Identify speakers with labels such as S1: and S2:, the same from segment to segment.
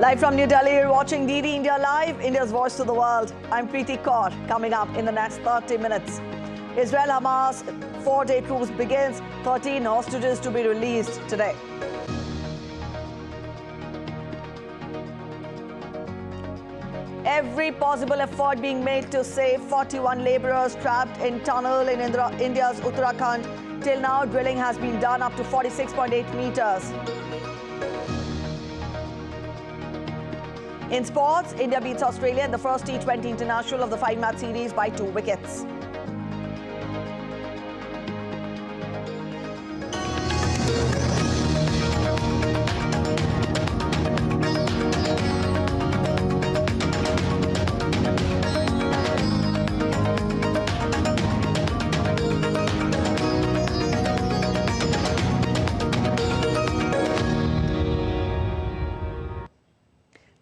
S1: Live from New Delhi, you're watching DD India Live, India's voice to the world. I'm Preeti Kaur. Coming up in the next 30 minutes. Israel-Hamas 4-day truce begins. 13 hostages to be released today. Every possible effort being made to save 41 laborers trapped in tunnel in India's Uttarakhand. Till now, drilling has been done up to 46.8 meters. In sports, India beats Australia in the first T20 international of the 5-match series by 2 wickets.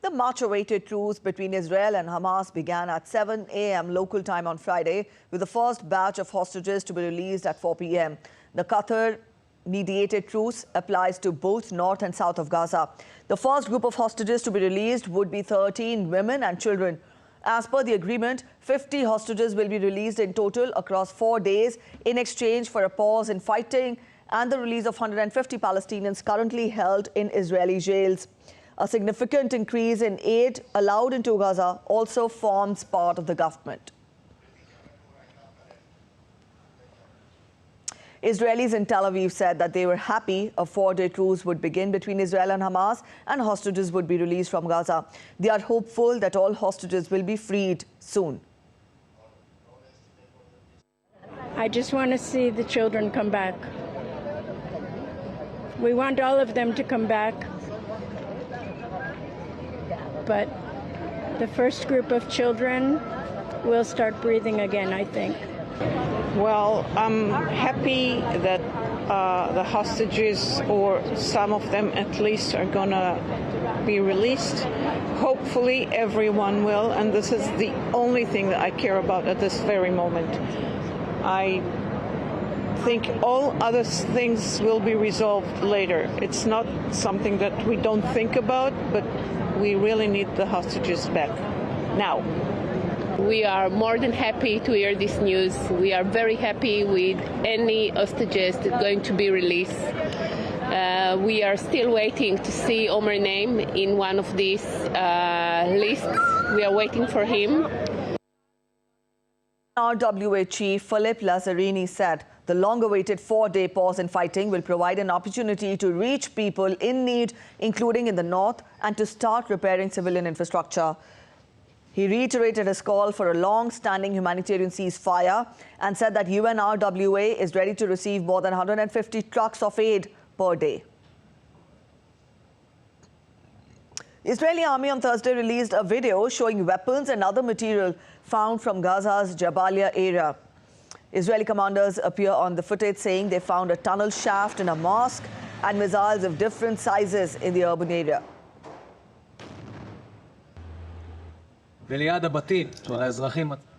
S1: The much-awaited truce between Israel and Hamas began at 7 a.m. local time on Friday, with the first batch of hostages to be released at 4 p.m. The Qatar-mediated truce applies to both north and south of Gaza. The first group of hostages to be released would be 13 women and children. As per the agreement, 50 hostages will be released in total across 4 days in exchange for a pause in fighting and the release of 150 Palestinians currently held in Israeli jails. A significant increase in aid allowed into Gaza also forms part of the government. Israelis in Tel Aviv said that they were happy a 4-day truce would begin between Israel and Hamas and hostages would be released from Gaza. They are hopeful that all hostages will be freed soon.
S2: I just want to see the children come back. We want all of them to come back. But the first group of children will start breathing again, I think.
S3: Well, I'm happy that the hostages, or some of them at least, are going to be released. Hopefully everyone will, and this is the only thing that I care about at this very moment. I think all other things will be resolved later. It's not something that we don't think about, but we really need the hostages back now.
S4: We are more than happy to hear this news. We are very happy with any hostages that are going to be released. We are still waiting to see Omer's name in one of these lists. We are waiting for him.
S1: RWA Chief Philippe Lazzarini said the long-awaited 4-day pause in fighting will provide an opportunity to reach people in need, including in the north, and to start repairing civilian infrastructure. He reiterated his call for a long-standing humanitarian ceasefire and said that UNRWA is ready to receive more than 150 trucks of aid per day. The Israeli army on Thursday released a video showing weapons and other material found from Gaza's Jabalia area. Israeli commanders appear on the footage saying they found a tunnel shaft in a mosque and missiles of different sizes in the urban area.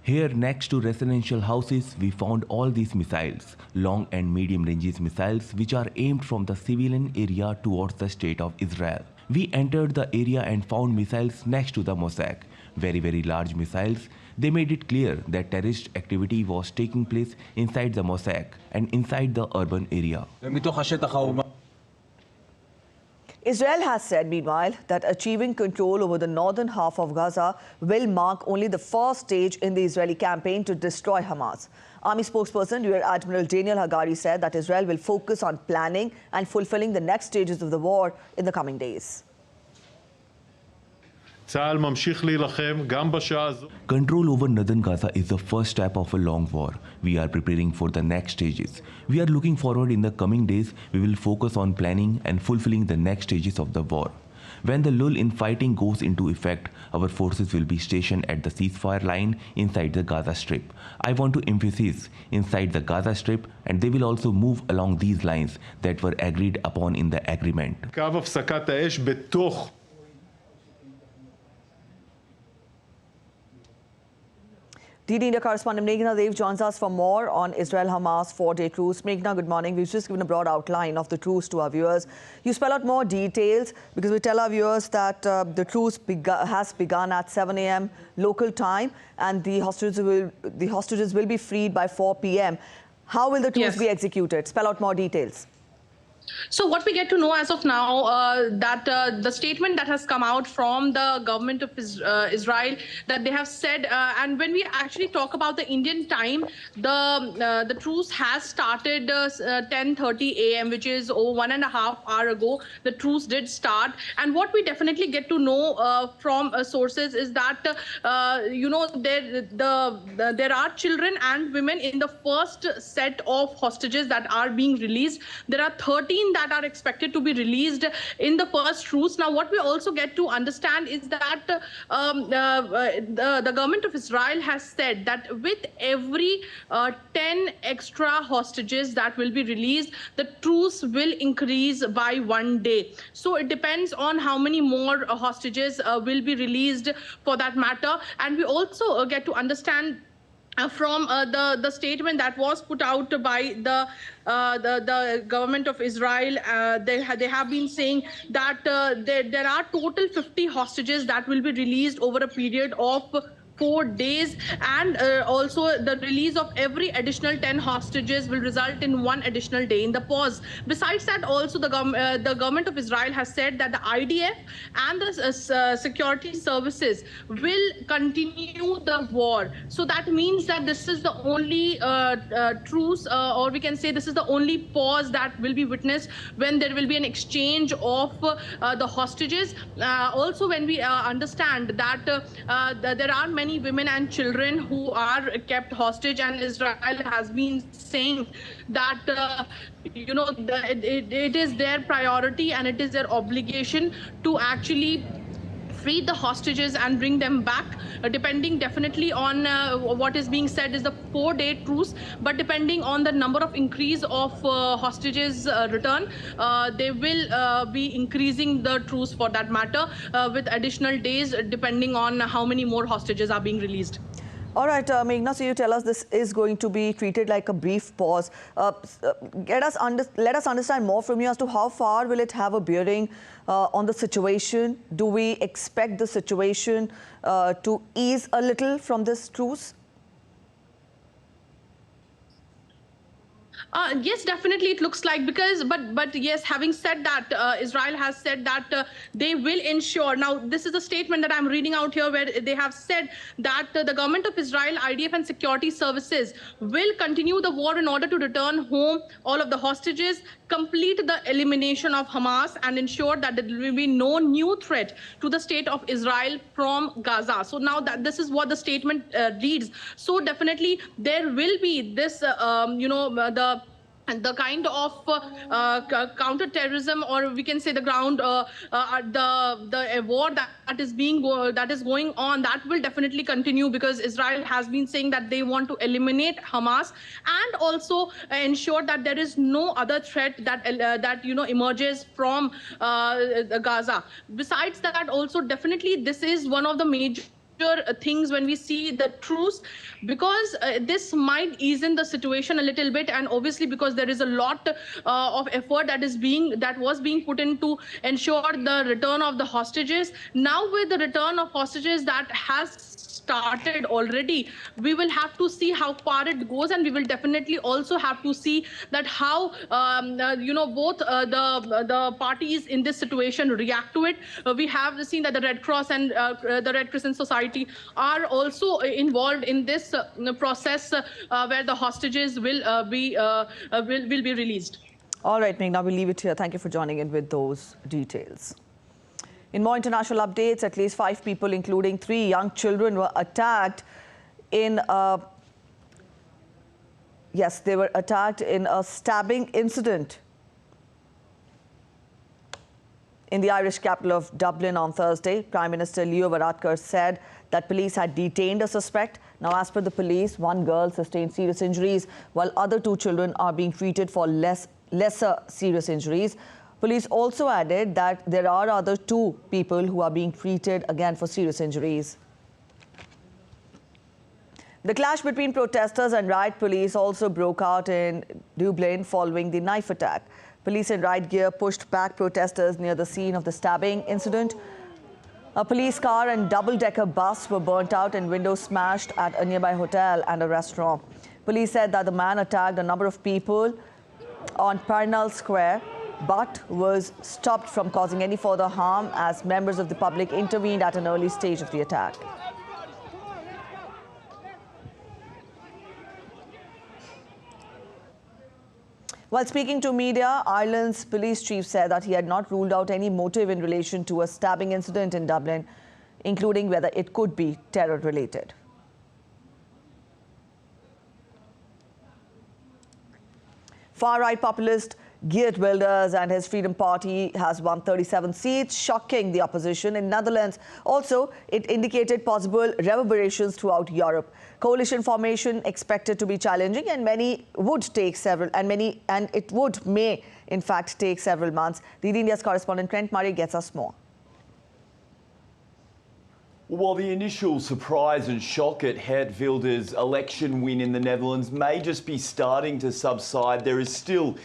S5: Here, next to residential houses, we found all these missiles, long and medium range missiles, which are aimed from the civilian area towards the state of Israel. We entered the area and found missiles next to the mosque, very large missiles. They made it clear that terrorist activity was taking place inside the mosque and inside the urban area.
S1: Israel has said, meanwhile, that achieving control over the northern half of Gaza will mark only the first stage in the Israeli campaign to destroy Hamas. Army spokesperson Rear Admiral Daniel Hagari said that Israel will focus on planning and fulfilling the next stages of the war in the coming days.
S5: Control over northern Gaza is the first step of a long war. We are preparing for the next stages. We are looking forward in the coming days. We will focus on planning and fulfilling the next stages of the war. When the lull in fighting goes into effect, our forces will be stationed at the ceasefire line inside the Gaza Strip. I want to emphasize inside the Gaza Strip, and they will also move along these lines that were agreed upon in the agreement.
S1: DD India correspondent Meghna Dev joins us for more on Israel-Hamas 4-day truce. Meghna, good morning. We've just given a broad outline of the truce to our viewers. You spell out more details because we tell our viewers that the truce has begun at 7 a.m. local time and the hostages will be freed by 4 p.m. How will the truce be executed? Spell out more details.
S6: So what we get to know as of now, that the statement that has come out from the government of Israel, that they have said, and when we actually talk about the Indian time, the truce has started 10:30 a.m., which is 1.5 hours ago. The truce did start, and what we definitely get to know from sources is that there are children and women in the first set of hostages that are being released. There are 13 that are expected to be released in the first truce. Now, what we also get to understand is that the government of Israel has said that with every 10 extra hostages that will be released, the truce will increase by 1 day. So it depends on how many more hostages will be released for that matter. And we also get to understand from the statement that was put out by the government of Israel, they have been saying that there are total 50 hostages that will be released over a period of 4 days, and also the release of every additional 10 hostages will result in 1 additional day in the pause. Besides that, also the government of Israel has said that the IDF and the security services will continue the war. So that means that this is the only truce, or we can say this is the only pause that will be witnessed when there will be an exchange of the hostages. Also, when we understand that there are many women and children who are kept hostage, and Israel has been saying that it is their priority and it is their obligation to actually free the hostages and bring them back, depending definitely on what is being said is the 4-day truce, but depending on the number of increase of hostages return, they will be increasing the truce for that matter with additional days, depending on how many more hostages are being released.
S1: All right, Meghna, so you tell us this is going to be treated like a brief pause. Let us understand more from you as to how far will it have a bearing on the situation. Do we expect the situation to ease a little from this truce?
S6: Yes, definitely it looks like, because but yes, having said that, Israel has said that they will ensure. Now, this is a statement that I'm reading out here where they have said that the government of Israel, IDF and security services will continue the war in order to return home all of the hostages, complete the elimination of Hamas, and ensure that there will be no new threat to the state of Israel from Gaza. So now that this is what the statement reads. So definitely there will be this, the kind of counter-terrorism, or we can say the ground, the war that is going on, that will definitely continue, because Israel has been saying that they want to eliminate Hamas and also ensure that there is no other threat that emerges from Gaza. Besides that, also definitely this is one of the major things when we see the truce, because this might ease in the situation a little bit, and obviously because there is a lot of effort that was being put in to ensure the return of the hostages. Now, with the return of hostages that has started already, we will have to see how far it goes, and we will definitely also have to see that how both the parties in this situation react to it. We have seen that the Red Cross and the Red Crescent Society are also involved in this process where the hostages will be released.
S1: All right, Meghna, we'll leave it here. Thank you for joining in with those details. In more international updates, at least 5 people, including 3 young children, were attacked in they were attacked in a stabbing incident in the Irish capital of Dublin on Thursday. Prime Minister Leo Varadkar said that police had detained a suspect. Now, as per the police, 1 girl sustained serious injuries, while other 2 children are being treated for lesser serious injuries. Police also added that there are other 2 people who are being treated again for serious injuries. The clash between protesters and riot police also broke out in Dublin following the knife attack. Police in riot gear pushed back protesters near the scene of the stabbing incident. A police car and double-decker bus were burnt out and windows smashed at a nearby hotel and a restaurant. Police said that the man attacked a number of people on Parnell Square, but was stopped from causing any further harm as members of the public intervened at an early stage of the attack. While speaking to media, Ireland's police chief said that he had not ruled out any motive in relation to a stabbing incident in Dublin, including whether it could be terror-related. Far-right populist Geert Wilders and his Freedom Party has won 37 seats, shocking the opposition in Netherlands. Also, it indicated possible reverberations throughout Europe. Coalition formation expected to be challenging, and may in fact take several months. DD India's correspondent Trent Murray gets us more.
S7: While the initial surprise and shock at Geert Wilders' election win in the Netherlands may just be starting to subside, there is still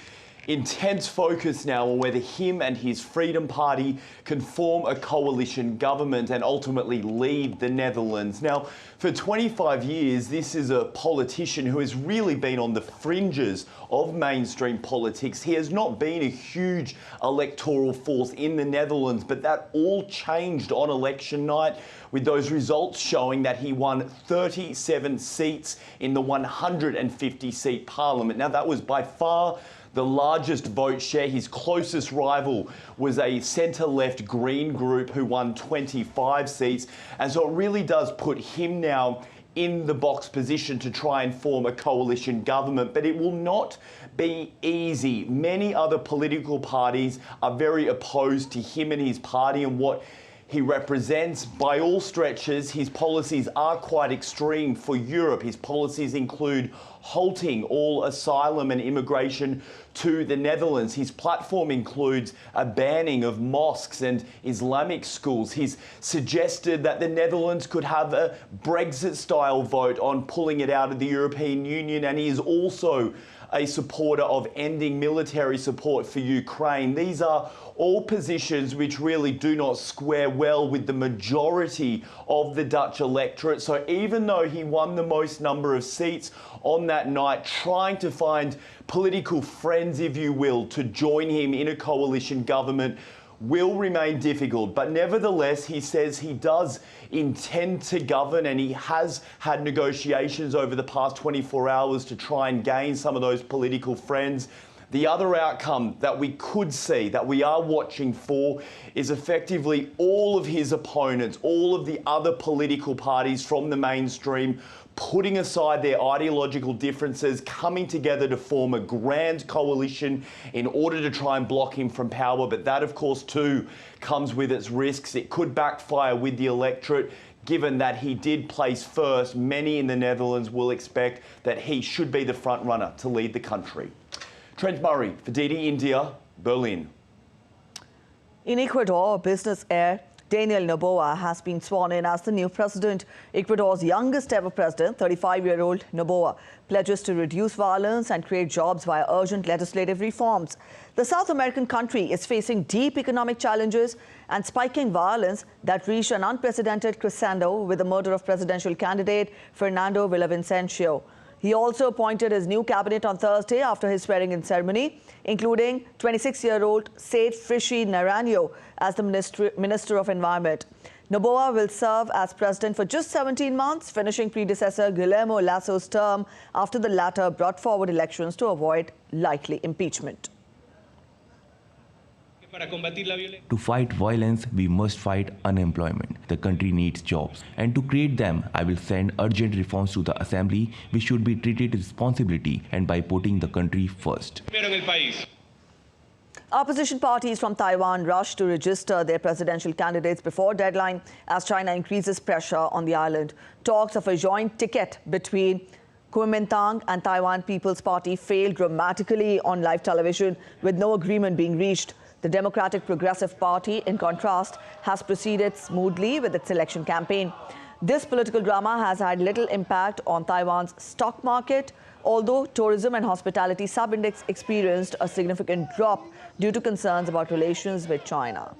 S7: intense focus now on whether him and his Freedom Party can form a coalition government and ultimately lead the Netherlands. Now, for 25 years, this is a politician who has really been on the fringes of mainstream politics. He has not been a huge electoral force in the Netherlands, but that all changed on election night, with those results showing that he won 37 seats in the 150-seat parliament. Now, that was by far the largest vote share. His closest rival was a centre-left Green group who won 25 seats. And so it really does put him now in the box position to try and form a coalition government. But it will not be easy. Many other political parties are very opposed to him and his party and what he represents. By all stretches, his policies are quite extreme for Europe. His policies include halting all asylum and immigration to the Netherlands. His platform includes a banning of mosques and Islamic schools. He's suggested that the Netherlands could have a Brexit-style vote on pulling it out of the European Union, and he is also a supporter of ending military support for Ukraine. These are all positions which really do not square well with the majority of the Dutch electorate. So even though he won the most number of seats on that night, trying to find political friends, if you will, to join him in a coalition government will remain difficult. But nevertheless, he says he does intend to govern, and he has had negotiations over the past 24 hours to try and gain some of those political friends. The other outcome that we could see, that we are watching for, is effectively all of his opponents, all of the other political parties from the mainstream, putting aside their ideological differences, coming together to form a grand coalition in order to try and block him from power. But that, of course, too, comes with its risks. It could backfire with the electorate. Given that he did place first, many in the Netherlands will expect that he should be the front runner to lead the country. Trent Murray for DD India, Berlin.
S1: In Ecuador, business heir Daniel Noboa has been sworn in as the new president. Ecuador's youngest ever president, 35-year-old Noboa, pledges to reduce violence and create jobs via urgent legislative reforms. The South American country is facing deep economic challenges and spiking violence that reached an unprecedented crescendo with the murder of presidential candidate Fernando Villavicencio. He also appointed his new cabinet on Thursday after his swearing-in ceremony, including 26-year-old Said Frishi Naranjo as the Minister of Environment. Noboa will serve as president for just 17 months, finishing predecessor Guillermo Lasso's term after the latter brought forward elections to avoid likely impeachment.
S5: To fight violence, we must fight unemployment. The country needs jobs. And to create them, I will send urgent reforms to the Assembly, which should be treated with responsibility and by putting the country first.
S1: Opposition parties from Taiwan rushed to register their presidential candidates before deadline as China increases pressure on the island. Talks of a joint ticket between Kuomintang and Taiwan People's Party failed dramatically on live television, with no agreement being reached. The Democratic Progressive Party, in contrast, has proceeded smoothly with its election campaign. This political drama has had little impact on Taiwan's stock market, although tourism and hospitality sub-index experienced a significant drop due to concerns about relations with China.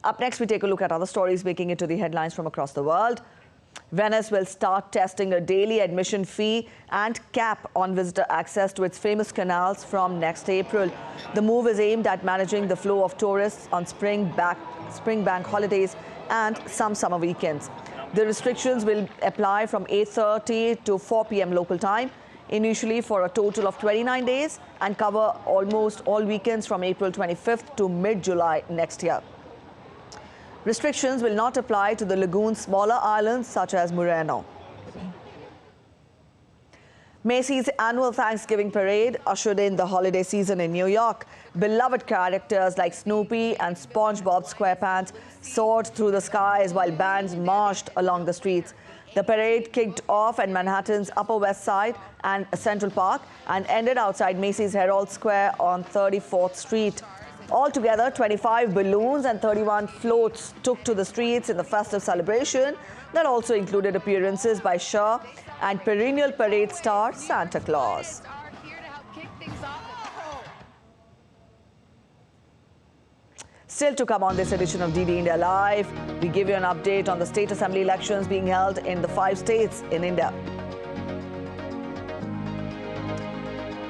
S1: Up next, we take a look at other stories making it to the headlines from across the world. Venice will start testing a daily admission fee and cap on visitor access to its famous canals from next April. The move is aimed at managing the flow of tourists on spring bank holidays and some summer weekends. The restrictions will apply from 8:30 to 4 p.m. local time, initially for a total of 29 days, and cover almost all weekends from April 25th to mid-July next year. Restrictions will not apply to the lagoon's smaller islands such as Murano. Macy's annual Thanksgiving parade ushered in the holiday season in New York. Beloved characters like Snoopy and SpongeBob SquarePants soared through the skies while bands marched along the streets. The parade kicked off at Manhattan's Upper West Side and Central Park and ended outside Macy's Herald Square on 34th Street. Altogether, 25 balloons and 31 floats took to the streets in the festive celebration that also included appearances by Cher and perennial parade star Santa Claus. Still to come on this edition of DD India Live, we give you an update on the state assembly elections being held in the 5 states in India.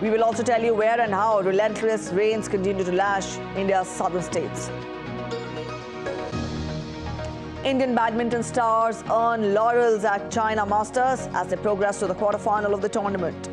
S1: We will also tell you where and how relentless rains continue to lash India's southern states. Indian badminton stars earn laurels at China Masters as they progress to the quarterfinal of the tournament.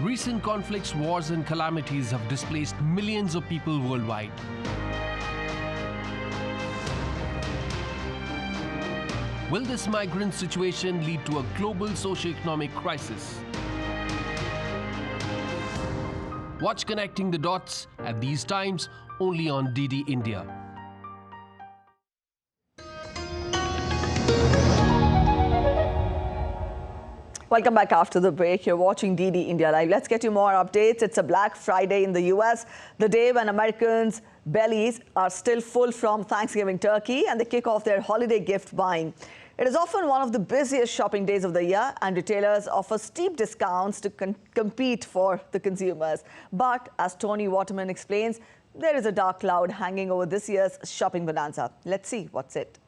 S8: Recent conflicts, wars and calamities have displaced millions of people worldwide. Will this migrant situation lead to a global socio-economic crisis? Watch Connecting the Dots at these times only on DD India.
S1: Welcome back after the break. You're watching DD India Live. Let's get you more updates. It's a Black Friday in the US, the day when Americans' bellies are still full from Thanksgiving turkey and they kick off their holiday gift buying. It is often one of the busiest shopping days of the year, and retailers offer steep discounts to compete for the consumers. But as Tony Waterman explains, there is a dark cloud hanging over this year's shopping bonanza. Let's see what's it.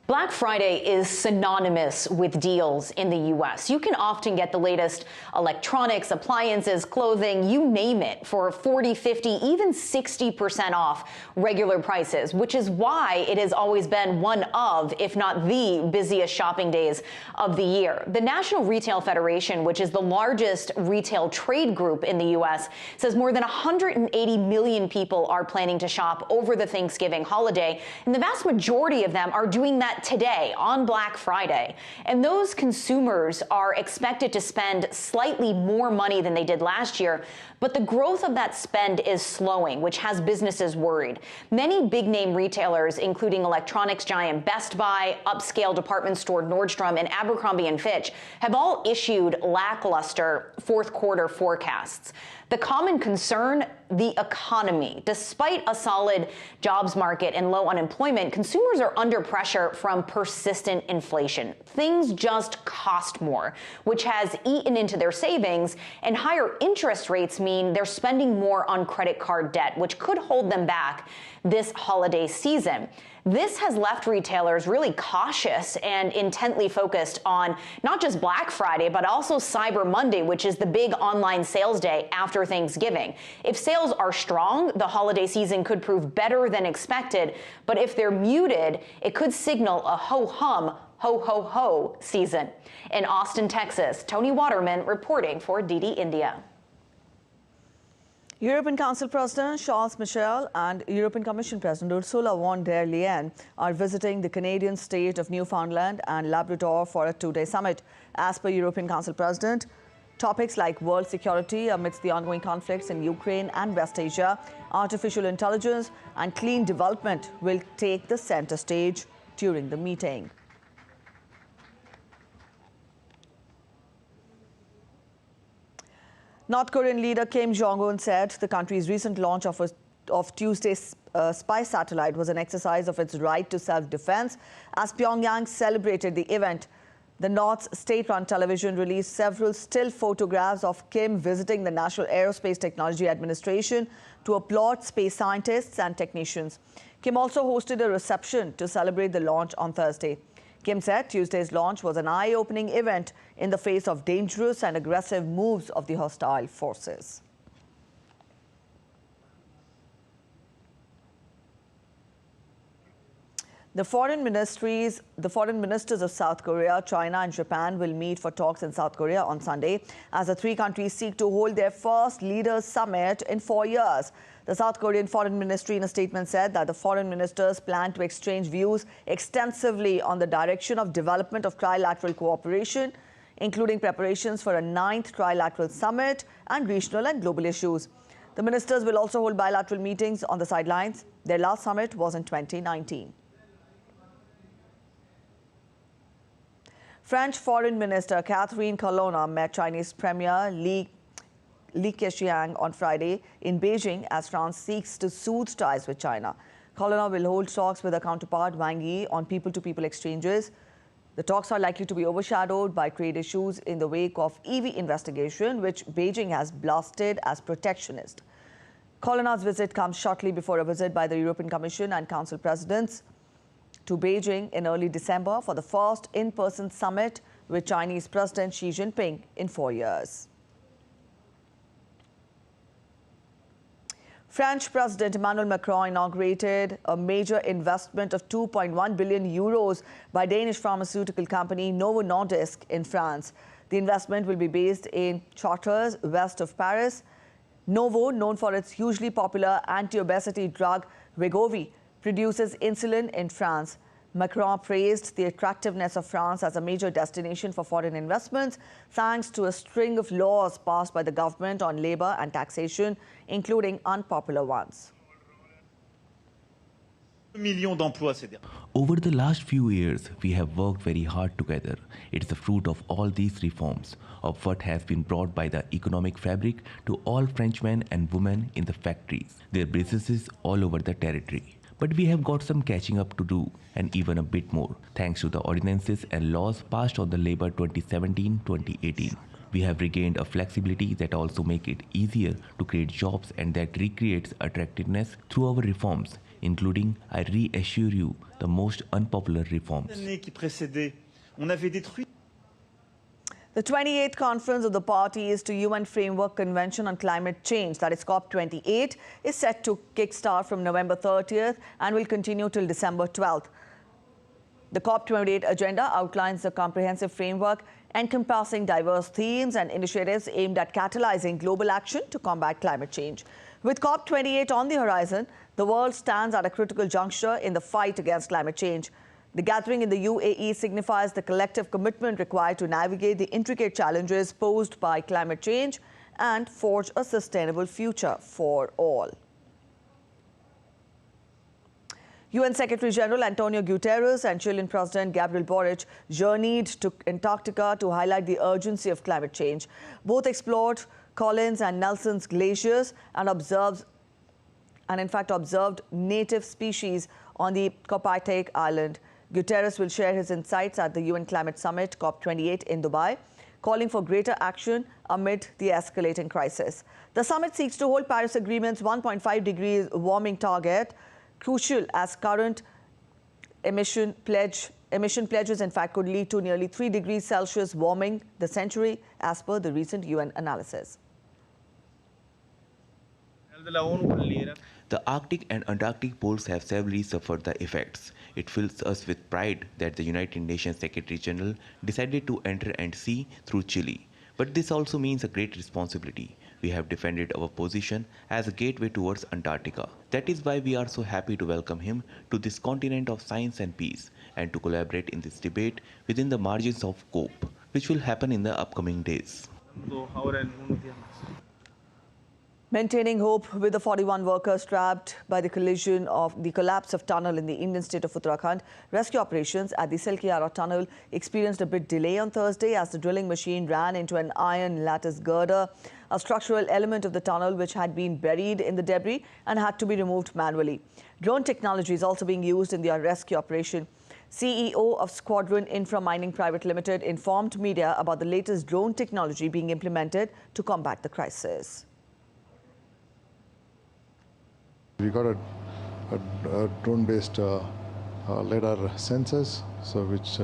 S9: Black Friday is synonymous with deals in the U.S. You can often get the latest electronics, appliances, clothing, you name it, for 40, 50, even 60% off regular prices, which is why it has always been one of, if not the busiest shopping days of the year. The National Retail Federation, which is the largest retail trade group in the U.S., says more than 180 million people are planning to shop over the Thanksgiving holiday, and the vast majority of them are doing that today on Black Friday. And those consumers are expected to spend slightly more money than they did last year, but the growth of that spend is slowing, which has businesses worried. Many big-name retailers, including electronics giant Best Buy, upscale department store Nordstrom, and Abercrombie & Fitch, have all issued lackluster fourth quarter forecasts. The common concern, the economy. Despite a solid jobs market and low unemployment, consumers are under pressure from persistent inflation. Things just cost more, which has eaten into their savings, and higher interest rates mean they're spending more on credit card debt, which could hold them back this holiday season. This has left retailers really cautious and intently focused on not just Black Friday, but also Cyber Monday, which is the big online sales day after Thanksgiving. If sales are strong, the holiday season could prove better than expected, but if they're muted, it could signal a ho-hum, ho-ho-ho season. In Austin, Texas, Tony Waterman reporting for DD India.
S1: European Council President Charles Michel and European Commission President Ursula von der Leyen are visiting the Canadian state of Newfoundland and Labrador for a two-day summit. As per European Council President, topics like world security amidst the ongoing conflicts in Ukraine and West Asia, artificial intelligence and clean development will take the center stage during the meeting. North Korean leader Kim Jong-un said the country's recent launch of Tuesday's spy satellite was an exercise of its right to self-defense. As Pyongyang celebrated the event, the North's state-run television released several still photographs of Kim visiting the National Aerospace Technology Administration to applaud space scientists and technicians. Kim also hosted a reception to celebrate the launch on Thursday. Kim said Tuesday's launch was an eye-opening event in the face of dangerous and aggressive moves of the hostile forces. The foreign ministers of South Korea, China and Japan will meet for talks in South Korea on Sunday as the three countries seek to hold their first leaders' summit in 4 years. The South Korean Foreign Ministry in a statement said that the foreign ministers plan to exchange views extensively on the direction of development of trilateral cooperation, including preparations for a 9th trilateral summit and regional and global issues. The ministers will also hold bilateral meetings on the sidelines. Their last summit was in 2019. French Foreign Minister Catherine Colonna met Chinese Premier Li Keqiang on Friday in Beijing as France seeks to soothe ties with China. Colonna will hold talks with her counterpart Wang Yi on people-to-people exchanges. The talks are likely to be overshadowed by trade issues in the wake of EV investigation, which Beijing has blasted as protectionist. Colonna's visit comes shortly before a visit by the European Commission and Council presidents to Beijing in early December for the first in-person summit with Chinese President Xi Jinping in 4 years. French President Emmanuel Macron inaugurated a major investment of 2.1 billion euros by Danish pharmaceutical company Novo Nordisk in France. The investment will be based in Chartres, west of Paris. Novo, known for its hugely popular anti-obesity drug Wegovy, produces insulin in France. Macron praised the attractiveness of France as a major destination for foreign investments, thanks to a string of laws passed by the government on labor and taxation, including unpopular ones.
S5: Over the last few years, we have worked very hard together. It's the fruit of all these reforms, of what has been brought by the economic fabric to all Frenchmen and women in the factories, their businesses all over the territory. But we have got some catching up to do, and even a bit more, thanks to the ordinances and laws passed on the Labour 2017-2018. We have regained a flexibility that also make it easier to create jobs and that recreates attractiveness through our reforms, including, I reassure you, the most unpopular reforms.
S1: The 28th conference of the parties to UN Framework Convention on Climate Change, that is COP28, is set to kickstart from November 30th and will continue till December 12th. The COP28 agenda outlines a comprehensive framework encompassing diverse themes and initiatives aimed at catalyzing global action to combat climate change. With COP28 on the horizon, the world stands at a critical juncture in the fight against climate change. The gathering in the UAE signifies the collective commitment required to navigate the intricate challenges posed by climate change and forge a sustainable future for all. UN Secretary-General Antonio Guterres and Chilean President Gabriel Boric journeyed to Antarctica to highlight the urgency of climate change. Both explored Collins and Nelson's glaciers and observed native species on the Kopaitek Island. Guterres will share his insights at the UN Climate Summit COP28 in Dubai, calling for greater action amid the escalating crisis. The summit seeks to hold Paris Agreement's 1.5 degrees warming target, crucial as current emission pledges in fact could lead to nearly 3 degrees Celsius warming the century, as per the recent UN analysis.
S5: The Arctic and Antarctic poles have severely suffered the effects. It fills us with pride that the United Nations Secretary-General decided to enter and see through Chile. But this also means a great responsibility. we have defended our position as a gateway towards Antarctica. That is why we are so happy to welcome him to this continent of science and peace and to collaborate in this debate within the margins of COPE, which will happen in the upcoming days.
S1: Maintaining hope with the 41 workers trapped by the collapse of tunnel in the Indian state of Uttarakhand. Rescue operations at the Silkiara tunnel experienced a bit delay on Thursday as the drilling machine ran into an iron lattice girder, a structural element of the tunnel which had been buried in the debris and had to be removed manually. Drone technology is also being used in the rescue operation. CEO of Squadron Infra Mining Private Limited informed media about the latest drone technology being implemented to combat the crisis.
S10: We got a drone-based LiDAR sensors, so which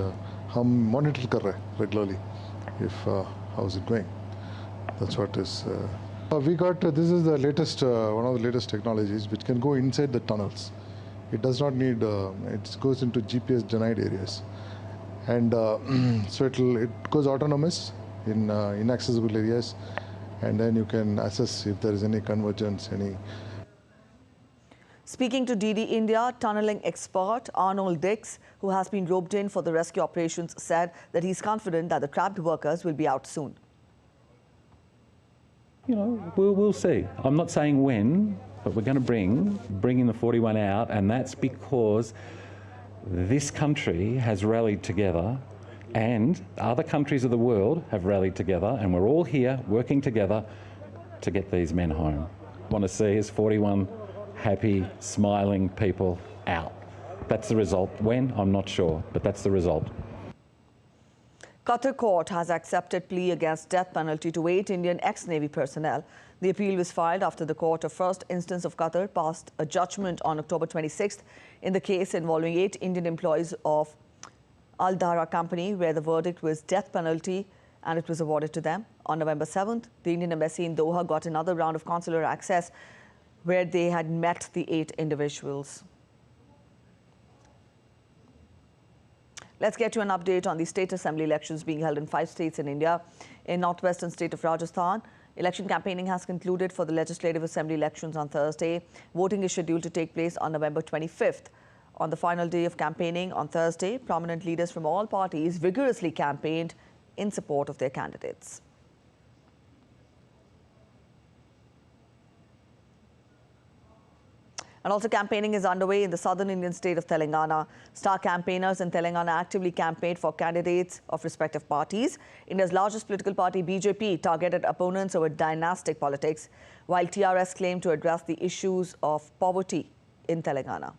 S10: हम monitor कर रहे हैं regularly if how's it going. That's what is. We got this is the latest one of the latest technologies which can go inside the tunnels. It does not need it goes into GPS denied areas, and so it goes autonomous in inaccessible areas, and then you can assess if there is any convergence, any.
S1: Speaking to DD India, tunneling expert Arnold Dix, who has been roped in for the rescue operations, said that he's confident that the trapped workers will be out soon.
S11: You know, we'll see. I'm not saying when, but we're going to bring in the 41 out, and that's because this country has rallied together and other countries of the world have rallied together, and we're all here working together to get these men home. What I want to see is 41 happy, smiling people out. That's the result. When? I'm not sure, but that's the result.
S1: Qatar court has accepted plea against death penalty to 8 Indian ex-Navy personnel. The appeal was filed after the Court of First Instance of Qatar passed a judgment on October 26th in the case involving 8 Indian employees of Al Dahra Company, where the verdict was death penalty and it was awarded to them. On November 7th, the Indian embassy in Doha got another round of consular access where they had met the 8 individuals. Let's get to an update on the state assembly elections being held in 5 states in India. In northwestern state of Rajasthan, election campaigning has concluded for the legislative assembly elections on Thursday. Voting is scheduled to take place on November 25th. On the final day of campaigning on Thursday, prominent leaders from all parties vigorously campaigned in support of their candidates. And also campaigning is underway in the southern Indian state of Telangana. Star campaigners in Telangana actively campaigned for candidates of respective parties. India's largest political party, BJP, targeted opponents over dynastic politics, while TRS claimed to address the issues of poverty in Telangana.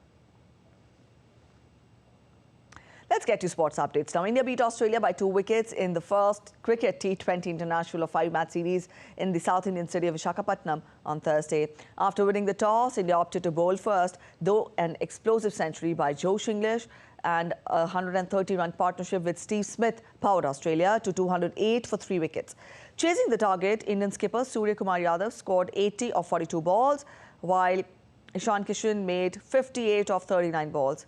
S1: Let's get to sports updates now. India beat Australia by 2 wickets in the first cricket T20 international of 5-match series in the South Indian city of Visakhapatnam on Thursday. After winning the toss, India opted to bowl first, though an explosive century by Josh English and a 130-run partnership with Steve Smith powered Australia to 208 for 3 wickets. Chasing the target, Indian skipper Surya Kumar Yadav scored 80 of 42 balls, while Ishan Kishan made 58 of 39 balls.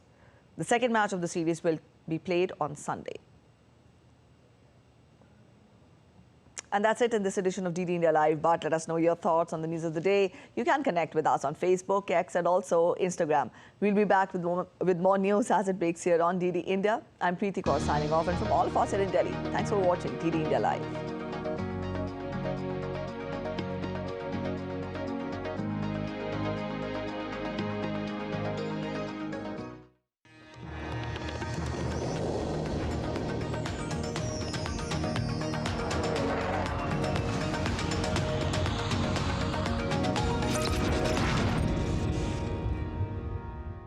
S1: The second match of the series will be played on Sunday. And that's it in this edition of DD India Live. But let us know your thoughts on the news of the day. You can connect with us on Facebook, X, and also Instagram. We'll be back with more news as it breaks here on DD India. I'm Preeti Kaur signing off, and from all of us here in Delhi, thanks for watching DD India Live.